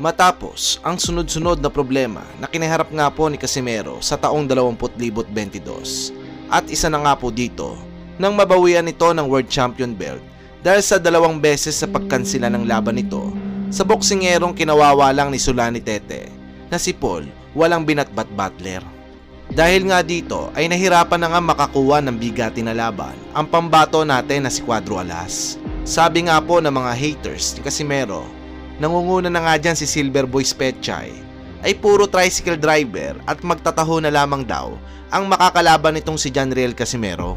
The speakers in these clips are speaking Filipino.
Matapos ang sunod-sunod na problema na kinaharap nga po ni Casimero sa taong 2022 at isa na nga po dito nang mabawian ito ng World Champion belt dahil sa 2 beses sa pagkansila ng laban nito sa boksingerong kinawawalang ni Sulani Tete na si Paul walang binatbat Butler. Dahil nga dito ay nahirapan na nga makakuha ng bigati na laban ang pambato natin na si Cuadro Alas. Sabi nga po ng mga haters ni Casimero, nangunguna na nga dyan si Silver Boy Spetchay, ay puro tricycle driver at magtataho na lamang daw ang makakalaban nitong si Janriel Casimero.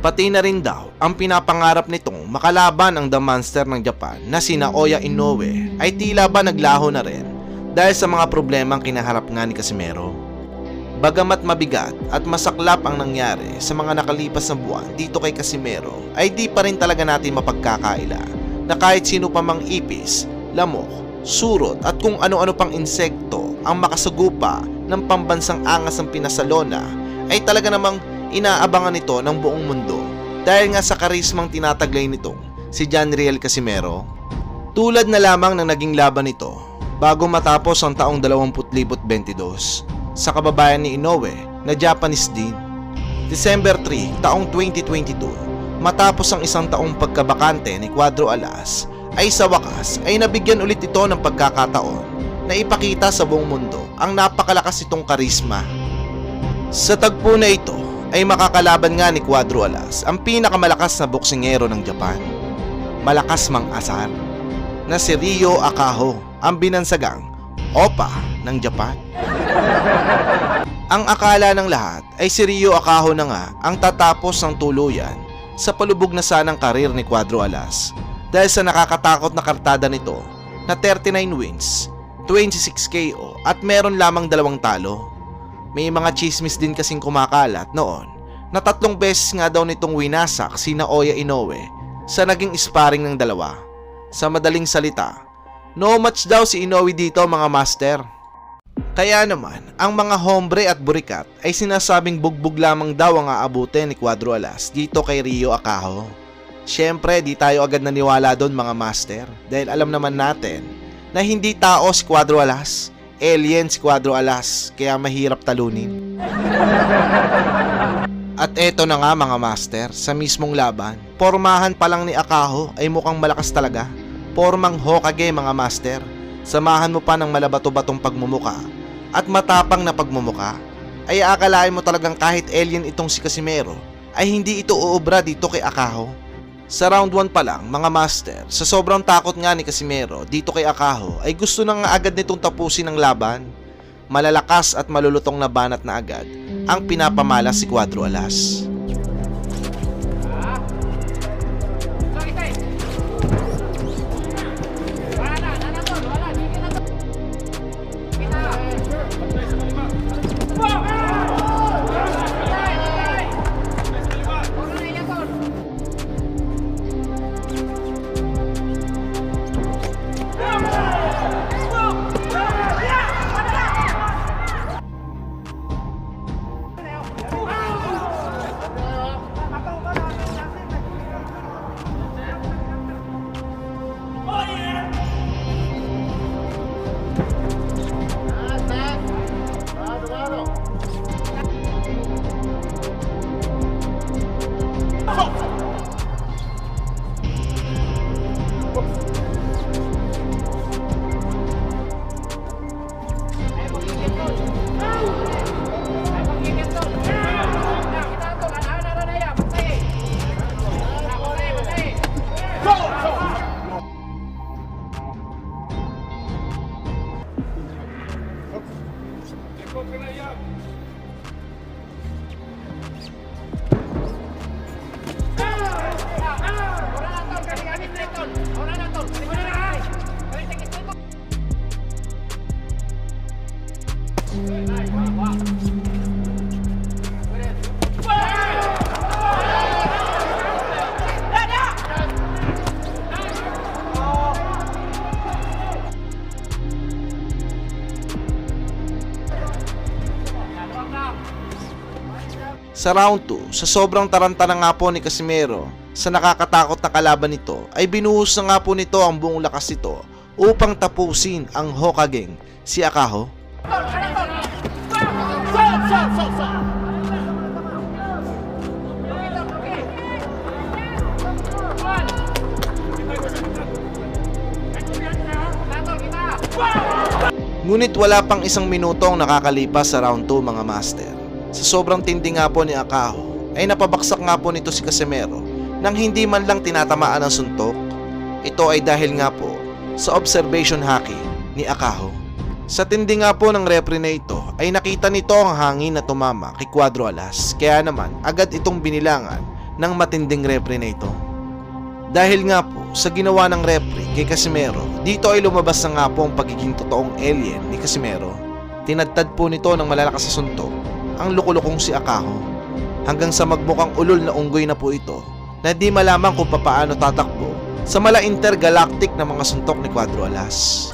Pati na rin daw ang pinapangarap nitong makalaban ang The Monster ng Japan na si Naoya Inoue ay tila ba naglaho na rin dahil sa mga problemang kinaharap nga ni Casimero. Bagamat mabigat at masaklap ang nangyari sa mga nakalipas na buwan dito kay Casimero, ay di pa rin talaga natin mapagkakaila na kahit sino pa mang ipis, lamok, surot at kung ano-ano pang insekto ang makasagupa ng pambansang angas ng Pinasalona ay talaga namang inaabangan nito ng buong mundo dahil nga sa karismang tinataglay nitong si Janriel Casimero. Tulad na lamang ng naging laban nito bago matapos ang taong 2022 sa kababayan ni Inoue na Japanese din. December 3, taong 2022, matapos ang isang taong pagkabakante ni Cuadro Alas, ay sa wakas ay nabigyan ulit ito ng pagkakataon na ipakita sa buong mundo ang napakalakas itong karisma. Sa tagpo na ito ay makakalaban nga ni Cuadro Alas ang pinakamalakas na boksingero ng Japan, malakas mang asar, na si Ryo Akaho, ang binansagang Opa ng Japan. Ang akala ng lahat ay si Ryo Akaho na nga ang tatapos ng tuluyan sa palubog na sanang karir ni Cuadro Alas dahil sa nakakatakot na kartada nito na 39 wins, 26 KO at meron lamang 2 talo. May mga chismis din kasing kumakalat noon na 3 beses nga daw nitong winasak si Naoya Inoue sa naging sparring ng dalawa. Sa madaling salita, no match daw si Inoue dito mga master. Kaya naman, ang mga hombre at burikat ay sinasabing bugbog lamang daw ang aabutin ni Cuadro Alas dito kay Ryo Akaho. Syempre, di tayo agad naniwala doon mga master dahil alam naman natin na hindi tao si Cuadro Alas, alien si Cuadro Alas, kaya mahirap talunin. At eto na nga mga master, sa mismong laban, pormahan pa lang ni Akaho ay mukhang malakas talaga. Pormang Hokage mga master, samahan mo pa ng malabato-batong pagmumuka at matapang na pagmumuka, ay aakalain mo talagang kahit alien itong si Casimero ay hindi ito uubra dito kay Akaho. Sa round 1 pa lang mga master, sa sobrang takot nga ni Casimero dito kay Akaho ay gusto na nga agad nitong tapusin ang laban. Malalakas at malulutong na banat na agad ang pinapamalas si Cuadro Alas. Sa round 2, sa sobrang taranta na nga po ni Casimero sa nakakatakot na kalaban nito, ay binuhos na nga po nito ang buong lakas nito upang tapusin ang Hokage si Akaho. Ngunit wala pang isang minuto ang nakakalipas sa round 2 mga master. Sa sobrang tindi nga po ni Akaho ay napabaksak nga po nito si Casimero nang hindi man lang tinatamaan ng suntok. Ito ay dahil nga po sa observation haki ni Akaho. Sa tindi nga po ng referee na ito ay nakita nito ang hangin na tumama kay Cuadro Alas, kaya naman agad itong binilangan ng matinding referee na ito. Dahil nga po sa ginawa ng referee kay Casimero, dito ay lumabas na nga po ang pagiging totoong alien ni Casimero. Tinadtad po nito ng malalakas sa suntok ang lukulukong si Akaho hanggang sa magmukhang ulol na unggoy na po ito na di malaman kung papaano tatakbo sa mala intergalactic na mga suntok ni Cuadro Alas.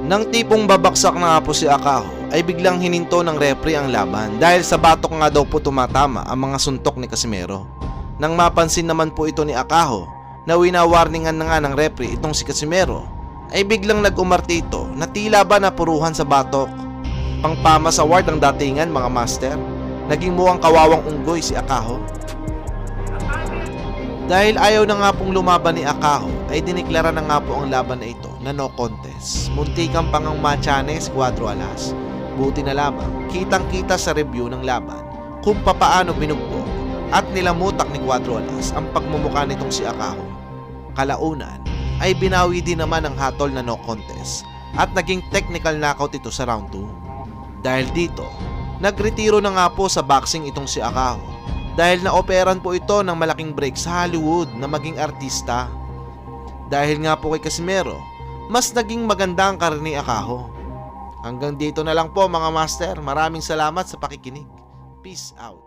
Nang tipong babaksak na nga po si Akaho ay biglang hininto ng referee ang laban dahil sa batok nga daw po tumatama ang mga suntok ni Casimero. Nang mapansin naman po ito ni Akaho na winawarningan na nga ng referee itong si Casimero, ay biglang nag-umarte ito na tila ba napuruhan sa batok. Pangpamas award ang datingan mga master, naging mukhang kawawang unggoy si Akaho. Dahil ayaw na nga pong lumaban ni Akaho ay diniklara na nga po ang laban na ito na no contest. Muntikan pang ang machane si Cuadro Alas. Buti na lamang kitang kita sa review ng laban kung papaano binugbog at nilamutak ni Cuadro Alas ang pagmumukha nitong si Akaho. Kalaunan ay binawi din naman ang hatol na no contest at naging technical knockout ito sa round 2. Dahil dito, nagretiro na nga po sa boxing itong si Akaho dahil naoperan po ito ng malaking break sa Hollywood na maging artista. Dahil nga po kay Casimero, mas naging maganda ang karir ni Akaho. Hanggang dito na lang po mga master. Maraming salamat sa pakikinig. Peace out.